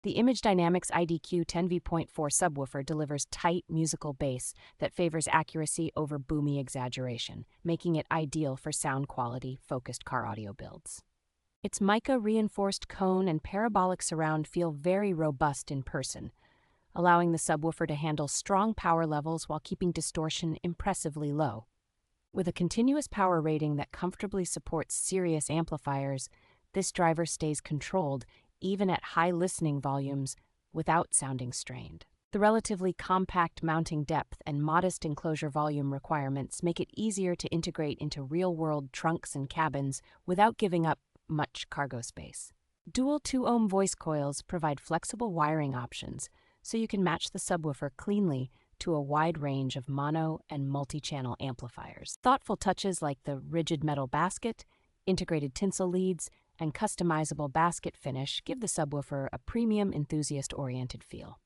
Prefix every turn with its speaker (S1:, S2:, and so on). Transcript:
S1: The Image Dynamics IDQ10 V.4 Subwoofer delivers tight musical bass that favors accuracy over boomy exaggeration, making it ideal for sound quality-focused car audio builds. Its mica-reinforced cone and parabolic surround feel very robust in person, allowing the subwoofer to handle strong power levels while keeping distortion impressively low. With a continuous power rating that comfortably supports serious amplifiers, this driver stays controlled even at high listening volumes without sounding strained. The relatively compact mounting depth and modest enclosure volume requirements make it easier to integrate into real-world trunks and cabins without giving up much cargo space. Dual 2-ohm voice coils provide flexible wiring options, so you can match the subwoofer cleanly to a wide range of mono and multi-channel amplifiers. Thoughtful touches like the rigid metal basket, integrated tinsel leads, and customizable basket finish give the subwoofer a premium enthusiast-oriented feel.